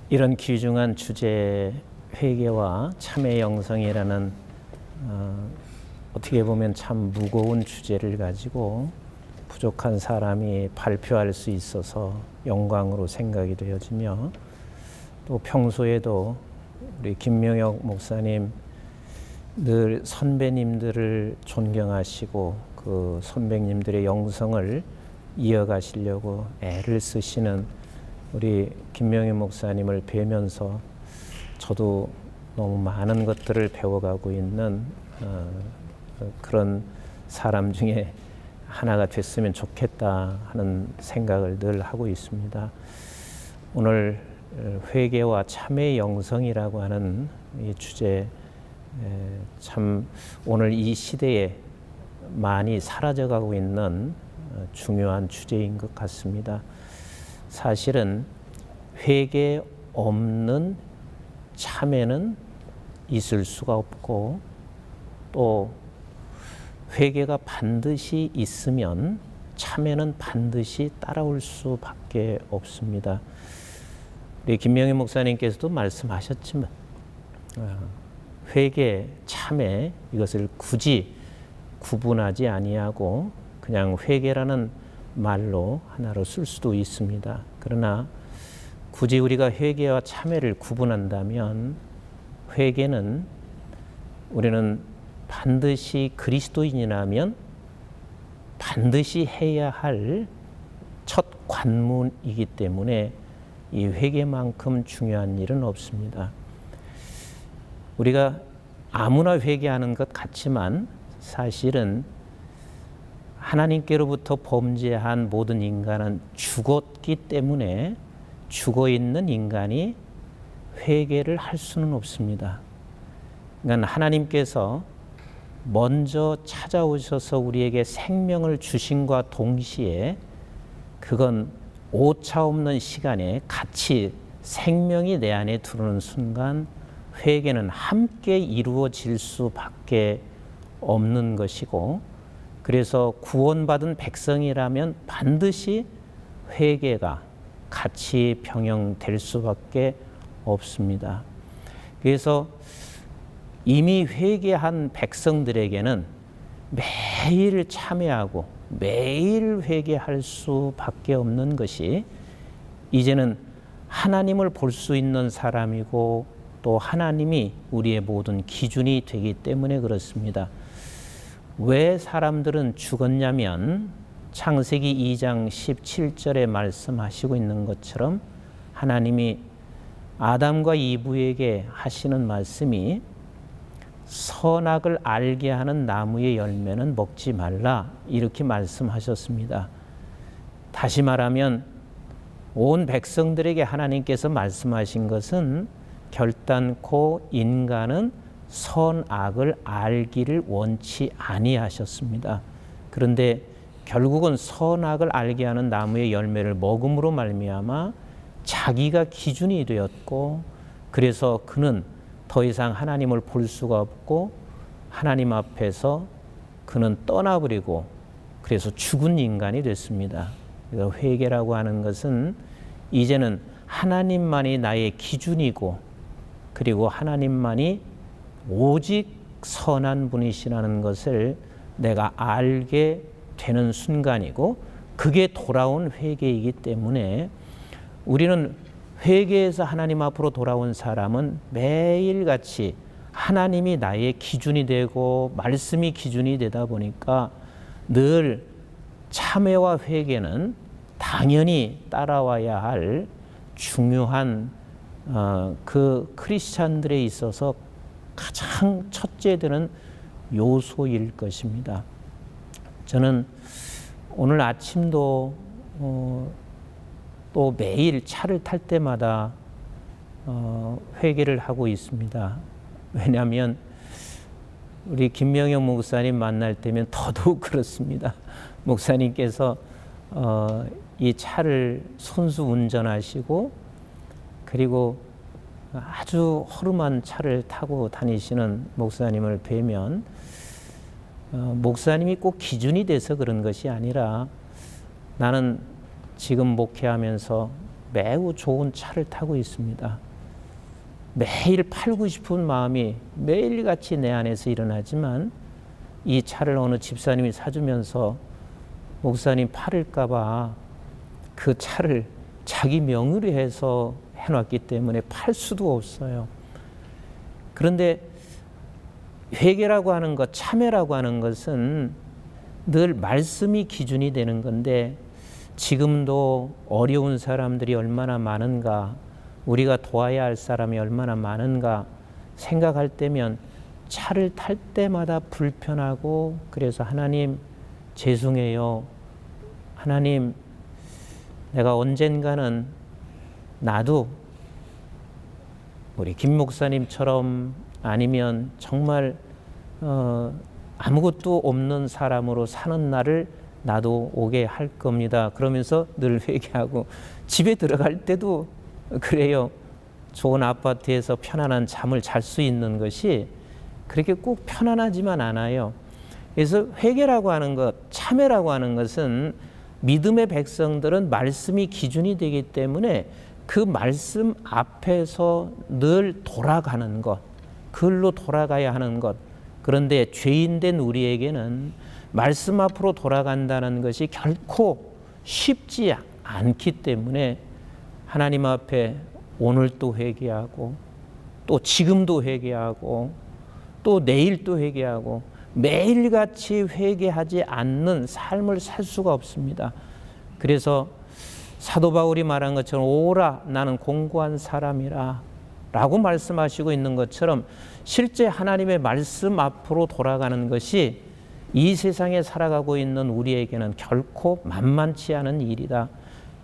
이런 귀중한 주제 회개와 참회 영성이라는 어떻게 보면 참 무거운 주제를 가지고 부족한 사람이 발표할 수 있어서 영광으로 생각이 되어지며, 또 평소에도 우리 김명혁 목사님 늘 선배님들을 존경하시고 그 선배님들의 영성을 이어가시려고 애를 쓰시는 우리 김명혁 목사님을 뵈면서 저도 너무 많은 것들을 배워가고 있는 그런 사람 중에 하나가 됐으면 좋겠다 하는 생각을 늘 하고 있습니다. 오늘 회개와 참회 영성이라고 하는 이 주제, 참 오늘 이 시대에 많이 사라져가고 있는 중요한 주제인 것 같습니다. 사실은 회개 없는 참회는 있을 수가 없고, 또 회개가 반드시 있으면 참회는 반드시 따라올 수밖에 없습니다. 우리 김명희 목사님께서도 말씀하셨지만 회개, 참회 이것을 굳이 구분하지 아니하고 그냥 회개라는 말로 하나로 쓸 수도 있습니다. 그러나 굳이 우리가 회개와 참회를 구분한다면, 회개는 우리는 반드시 그리스도인이라면 반드시 해야 할 첫 관문이기 때문에 이 회개만큼 중요한 일은 없습니다. 우리가 아무나 회개하는 것 같지만 사실은 하나님께로부터 범죄한 모든 인간은 죽었기 때문에 죽어있는 인간이 회개를 할 수는 없습니다. 그러니까 하나님께서 먼저 찾아오셔서 우리에게 생명을 주신과 동시에 그건 오차없는 시간에 같이 생명이 내 안에 들어오는 순간 회개는 함께 이루어질 수밖에 없는 것이고, 그래서 구원받은 백성이라면 반드시 회개가 같이 병행될 수밖에 없습니다. 그래서 이미 회개한 백성들에게는 매일 참회하고 매일 회개할 수밖에 없는 것이 이제는 하나님을 볼 수 있는 사람이고, 또 하나님이 우리의 모든 기준이 되기 때문에 그렇습니다. 왜 사람들은 죽었냐면 창세기 2장 17절에 말씀하시고 있는 것처럼 하나님이 아담과 이브에게 하시는 말씀이 선악을 알게 하는 나무의 열매는 먹지 말라, 이렇게 말씀하셨습니다. 다시 말하면 온 백성들에게 하나님께서 말씀하신 것은 결단코 인간은 선악을 알기를 원치 아니하셨습니다. 그런데 결국은 선악을 알게 하는 나무의 열매를 먹음으로 말미암아 자기가 기준이 되었고, 그래서 그는 더 이상 하나님을 볼 수가 없고 하나님 앞에서 그는 떠나버리고, 그래서 죽은 인간이 됐습니다. 그래서 회개라고 하는 것은 이제는 하나님만이 나의 기준이고, 그리고 하나님만이 오직 선한 분이시라는 것을 내가 알게 되는 순간이고, 그게 돌아온 회개이기 때문에 우리는 회개에서 하나님 앞으로 돌아온 사람은 매일같이 하나님이 나의 기준이 되고 말씀이 기준이 되다 보니까 늘 참회와 회개는 당연히 따라와야 할 중요한 그 크리스찬들에 있어서 가장 첫째 되는 요소일 것입니다. 저는 오늘 아침도 또 매일 차를 탈 때마다 회개를 하고 있습니다. 왜냐하면 우리 김명혁 목사님 만날 때면 더더욱 그렇습니다. 목사님께서 이 차를 손수 운전하시고, 그리고 아주 허름한 차를 타고 다니시는 목사님을 뵈면 목사님이 꼭 기준이 돼서 그런 것이 아니라, 나는 지금 목회하면서 매우 좋은 차를 타고 있습니다. 매일 팔고 싶은 마음이 매일같이 내 안에서 일어나지만 이 차를 어느 집사님이 사주면서 목사님 팔을까 봐 그 차를 자기 명의로 해서 해놨기 때문에 팔 수도 없어요. 그런데 회개라고 하는 것, 참회라고 하는 것은 늘 말씀이 기준이 되는 건데 지금도 어려운 사람들이 얼마나 많은가, 우리가 도와야 할 사람이 얼마나 많은가 생각할 때면 차를 탈 때마다 불편하고, 그래서 하나님 죄송해요. 하나님, 내가 언젠가는 나도 우리 김 목사님처럼 아니면 정말 아무것도 없는 사람으로 사는 날을 나도 오게 할 겁니다. 그러면서 늘 회개하고, 집에 들어갈 때도 그래요. 좋은 아파트에서 편안한 잠을 잘 수 있는 것이 그렇게 꼭 편안하지만 않아요. 그래서 회개라고 하는 것, 참회라고 하는 것은 믿음의 백성들은 말씀이 기준이 되기 때문에 그 말씀 앞에서 늘 돌아가는 것, 그걸로 돌아가야 하는 것. 그런데 죄인된 우리에게는 말씀 앞으로 돌아간다는 것이 결코 쉽지 않기 때문에 하나님 앞에 오늘 또 회개하고, 또 지금도 회개하고, 또 내일 또 회개하고, 매일같이 회개하지 않는 삶을 살 수가 없습니다. 그래서 사도 바울이 말한 것처럼 오라 나는 공고한 사람이라 라고 말씀하시고 있는 것처럼 실제 하나님의 말씀 앞으로 돌아가는 것이 이 세상에 살아가고 있는 우리에게는 결코 만만치 않은 일이다.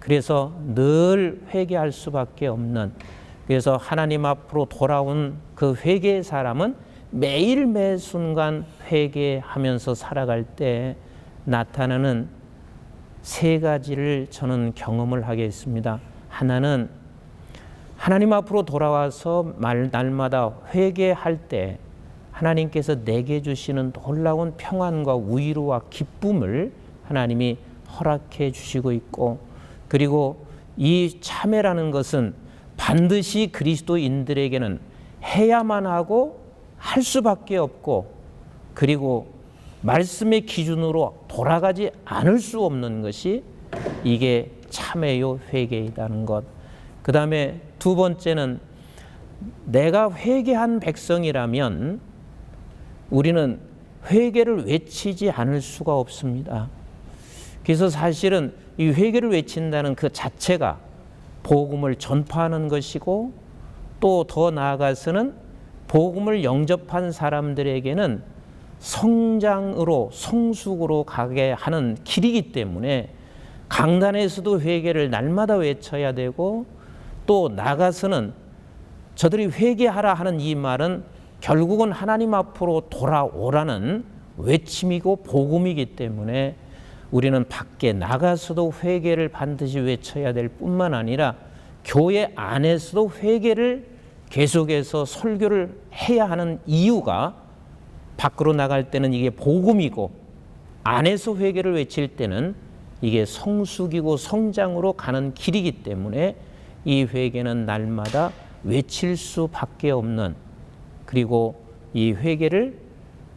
그래서 늘 회개할 수밖에 없는, 그래서 하나님 앞으로 돌아온 그 회개의 사람은 매일 매 순간 회개하면서 살아갈 때 나타나는 세 가지를 저는 경험을 하겠습니다. 하나는 하나님 앞으로 돌아와서 날마다 회개할 때 하나님께서 내게 주시는 놀라운 평안과 위로와 기쁨을 하나님이 허락해 주시고 있고, 그리고 이 참회라는 것은 반드시 그리스도인들에게는 해야만 하고 할 수밖에 없고, 그리고 말씀의 기준으로 돌아가지 않을 수 없는 것이 이게 참회요 회개이라는 것. 그 다음에 두 번째는 내가 회개한 백성이라면 우리는 회개를 외치지 않을 수가 없습니다. 그래서 사실은 이 회개를 외친다는 그 자체가 복음을 전파하는 것이고, 또 더 나아가서는 복음을 영접한 사람들에게는 성장으로 성숙으로 가게 하는 길이기 때문에 강단에서도 회개를 날마다 외쳐야 되고, 또 나가서는 저들이 회개하라 하는 이 말은 결국은 하나님 앞으로 돌아오라는 외침이고 복음이기 때문에 우리는 밖에 나가서도 회개를 반드시 외쳐야 될 뿐만 아니라 교회 안에서도 회개를 계속해서 설교를 해야 하는 이유가, 밖으로 나갈 때는 이게 복음이고 안에서 회개를 외칠 때는 이게 성숙이고 성장으로 가는 길이기 때문에 이 회개는 날마다 외칠 수밖에 없는, 그리고 이 회개를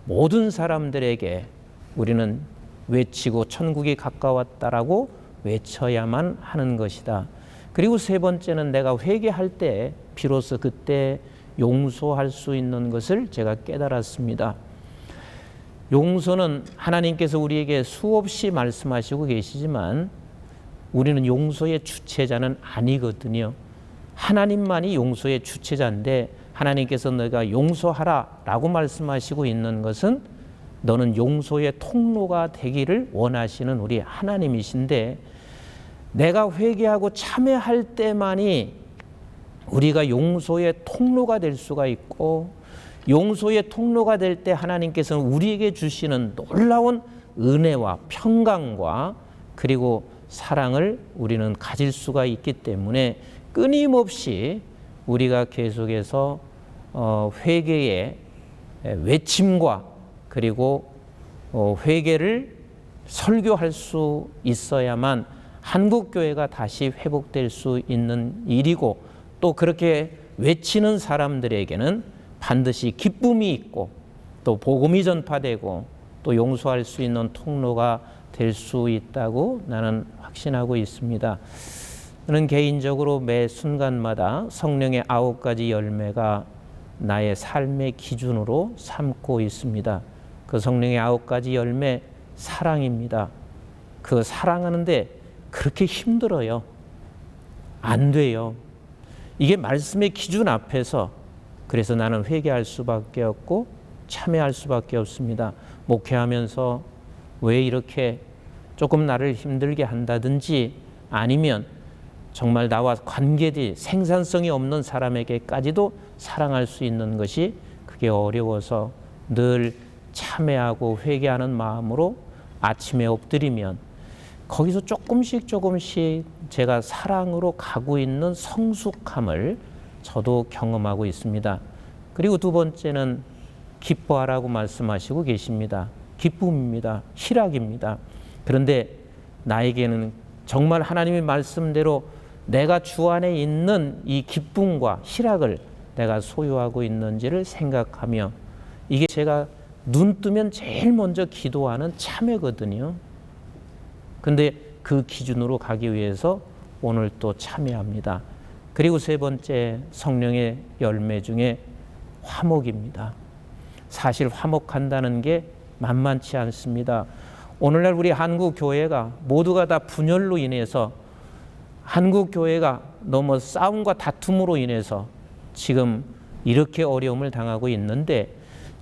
모든 사람들에게 우리는 외치고 천국이 가까웠다라고 외쳐야만 하는 것이다. 그리고 세 번째는 내가 회개할 때 비로소 그때 용서할 수 있는 것을 제가 깨달았습니다. 용서는 하나님께서 우리에게 수없이 말씀하시고 계시지만 우리는 용서의 주체자는 아니거든요. 하나님만이 용서의 주체자인데 하나님께서 너가 용서하라 라고 말씀하시고 있는 것은 너는 용서의 통로가 되기를 원하시는 우리 하나님이신데, 내가 회개하고 참회할 때만이 우리가 용서의 통로가 될 수가 있고, 용서의 통로가 될 때 하나님께서는 우리에게 주시는 놀라운 은혜와 평강과 그리고 사랑을 우리는 가질 수가 있기 때문에 끊임없이 우리가 계속해서 회개의 외침과 그리고 회개를 설교할 수 있어야만 한국교회가 다시 회복될 수 있는 일이고, 또 그렇게 외치는 사람들에게는 반드시 기쁨이 있고 또 복음이 전파되고 또 용서할 수 있는 통로가 될 수 있다고 나는 확신하고 있습니다. 저는 개인적으로 매 순간마다 성령의 9가지 열매가 나의 삶의 기준으로 삼고 있습니다. 그 성령의 9가지 열매, 사랑입니다. 그 사랑하는데 그렇게 힘들어요. 안 돼요. 이게 말씀의 기준 앞에서, 그래서 나는 회개할 수밖에 없고 참회할 수밖에 없습니다. 목회하면서 왜 이렇게 조금 나를 힘들게 한다든지, 아니면 정말 나와 관계된 생산성이 없는 사람에게까지도 사랑할 수 있는 것이 그게 어려워서 늘 참회하고 회개하는 마음으로 아침에 엎드리면 거기서 조금씩 제가 사랑으로 가고 있는 성숙함을 저도 경험하고 있습니다. 그리고 두 번째는 기뻐하라고 말씀하시고 계십니다. 기쁨입니다. 희락입니다. 그런데 나에게는 정말 하나님의 말씀대로 내가 주 안에 있는 이 기쁨과 희락을 내가 소유하고 있는지를 생각하며, 이게 제가 눈 뜨면 제일 먼저 기도하는 참회거든요. 근데 그 기준으로 가기 위해서 오늘 또 참회합니다. 그리고 세 번째, 성령의 열매 중에 화목입니다. 사실 화목한다는 게 만만치 않습니다. 오늘날 우리 한국 교회가 모두가 다 분열로 인해서, 한국 교회가 너무 싸움과 다툼으로 인해서 지금 이렇게 어려움을 당하고 있는데,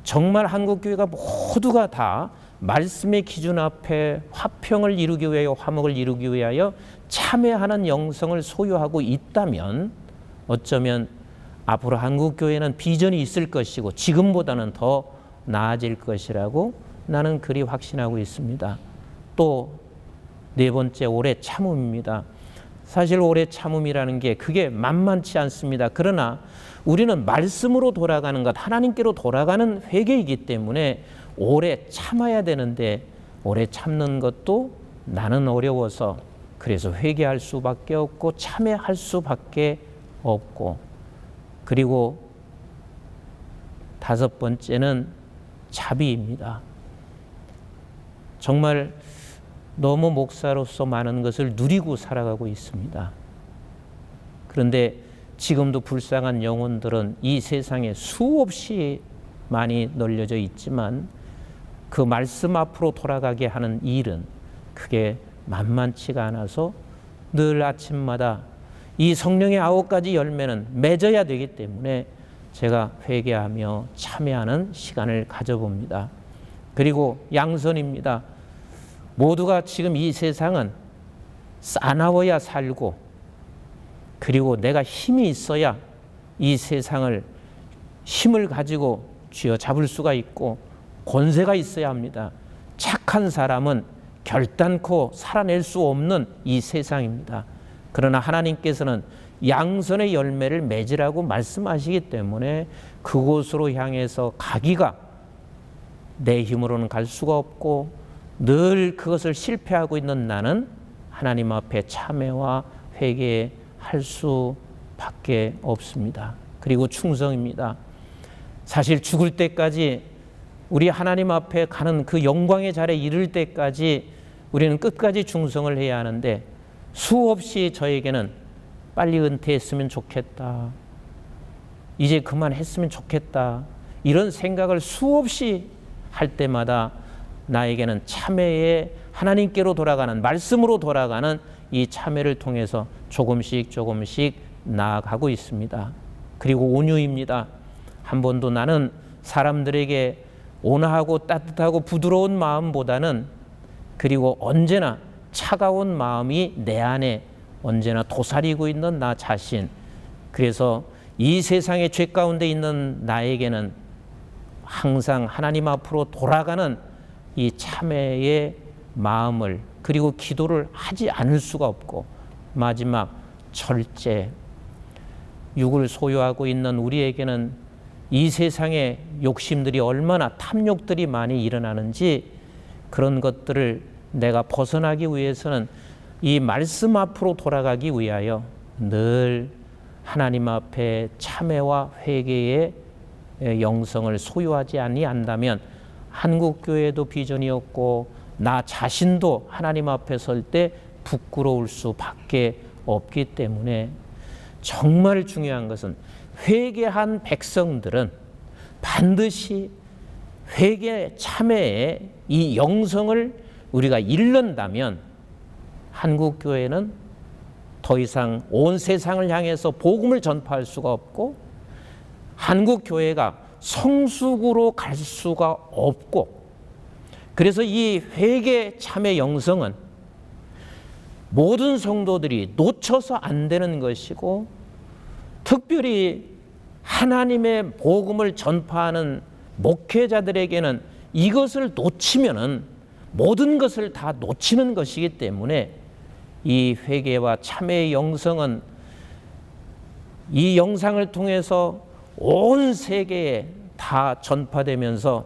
정말 한국 교회가 모두가 다 말씀의 기준 앞에 화평을 이루기 위하여, 화목을 이루기 위하여 참회하는 영성을 소유하고 있다면 어쩌면 앞으로 한국 교회는 비전이 있을 것이고 지금보다는 더 나아질 것이라고 나는 그리 확신하고 있습니다. 또 네 번째, 오래 참음입니다. 사실 오래 참음이라는 게 그게 만만치 않습니다. 그러나 우리는 말씀으로 돌아가는 것, 하나님께로 돌아가는 회개이기 때문에 오래 참아야 되는데, 오래 참는 것도 나는 어려워서 그래서 회개할 수밖에 없고 참회할 수밖에 없고, 그리고 다섯 번째는 자비입니다. 정말 너무 목사로서 많은 것을 누리고 살아가고 있습니다. 그런데 지금도 불쌍한 영혼들은 이 세상에 수없이 많이 널려져 있지만 그 말씀 앞으로 돌아가게 하는 일은 그게 만만치가 않아서 늘 아침마다 이 성령의 9가지 열매는 맺어야 되기 때문에 제가 회개하며 참회하는 시간을 가져봅니다. 그리고 양선입니다. 모두가 지금 이 세상은 싸나워야 살고, 그리고 내가 힘이 있어야 이 세상을 힘을 가지고 쥐어잡을 수가 있고 권세가 있어야 합니다. 착한 사람은 결단코 살아낼 수 없는 이 세상입니다. 그러나 하나님께서는 양선의 열매를 맺으라고 말씀하시기 때문에 그곳으로 향해서 가기가 내 힘으로는 갈 수가 없고, 늘 그것을 실패하고 있는 나는 하나님 앞에 참회와 회개할 수밖에 없습니다. 그리고 충성입니다. 사실 죽을 때까지, 우리 하나님 앞에 가는 그 영광의 자리에 이를 때까지 우리는 끝까지 충성을 해야 하는데, 수없이 저에게는 빨리 은퇴했으면 좋겠다, 이제 그만했으면 좋겠다, 이런 생각을 수없이 할 때마다 나에게는 참회에 하나님께로 돌아가는, 말씀으로 돌아가는 이 참회를 통해서 조금씩 나아가고 있습니다. 그리고 온유입니다. 한 번도 나는 사람들에게 온화하고 따뜻하고 부드러운 마음보다는, 그리고 언제나 차가운 마음이 내 안에 언제나 도사리고 있는 나 자신, 그래서 이 세상의 죄 가운데 있는 나에게는 항상 하나님 앞으로 돌아가는 이 참회의 마음을, 그리고 기도를 하지 않을 수가 없고, 마지막 절제. 육을 소유하고 있는 우리에게는 이 세상의 욕심들이 얼마나, 탐욕들이 많이 일어나는지, 그런 것들을 내가 벗어나기 위해서는 이 말씀 앞으로 돌아가기 위하여 늘 하나님 앞에 참회와 회개의 영성을 소유하지 아니한다면 한국교회도 비전이 없고 나 자신도 하나님 앞에 설 때 부끄러울 수밖에 없기 때문에 정말 중요한 것은 회개한 백성들은 반드시 회개 참회의 이 영성을 우리가 잃는다면 한국교회는 더 이상 온 세상을 향해서 복음을 전파할 수가 없고 한국교회가 성숙으로 갈 수가 없고, 그래서 이 회개 참회 영성은 모든 성도들이 놓쳐서 안 되는 것이고, 특별히 하나님의 복음을 전파하는 목회자들에게는 이것을 놓치면은 모든 것을 다 놓치는 것이기 때문에 이 회개와 참회의 영성은 이 영상을 통해서 온 세계에 다 전파되면서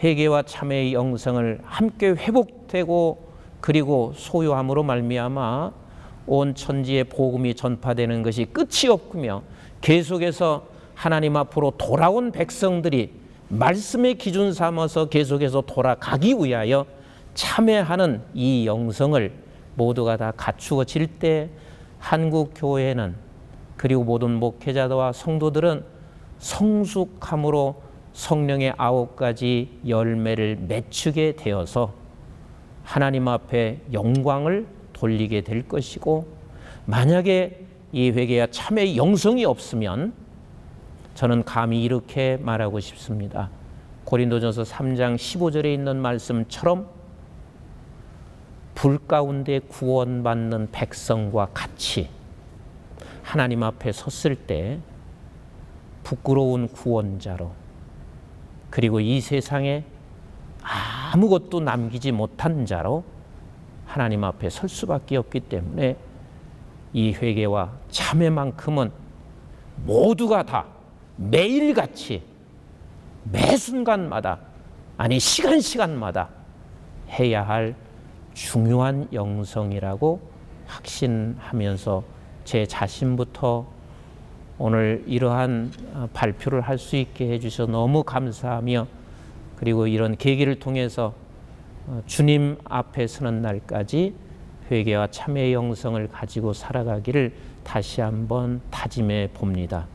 회개와 참회의 영성을 함께 회복되고 그리고 소유함으로 말미암아 온 천지에 복음이 전파되는 것이 끝이 없으며 계속해서 하나님 앞으로 돌아온 백성들이 말씀의 기준 삼아서 계속해서 돌아가기 위하여 참회하는 이 영성을 모두가 다 갖추어질 때 한국 교회는 그리고 모든 목회자와 성도들은 성숙함으로 성령의 9가지 열매를 맺추게 되어서 하나님 앞에 영광을 돌리게 될 것이고, 만약에 이 회개와 참회의 영성이 없으면 저는 감히 이렇게 말하고 싶습니다. 고린도전서 3장 15절에 있는 말씀처럼 불 가운데 구원받는 백성과 같이 하나님 앞에 섰을 때 부끄러운 구원자로, 그리고 이 세상에 아무것도 남기지 못한 자로 하나님 앞에 설 수밖에 없기 때문에 이 회개와 참회만큼은 모두가 다 매일같이 매 순간마다, 아니 시간마다 해야 할 중요한 영성이라고 확신하면서 제 자신부터 오늘 이러한 발표를 할 수 있게 해주셔서 너무 감사하며, 그리고 이런 계기를 통해서 주님 앞에 서는 날까지 회개와 참회의 영성을 가지고 살아가기를 다시 한번 다짐해 봅니다.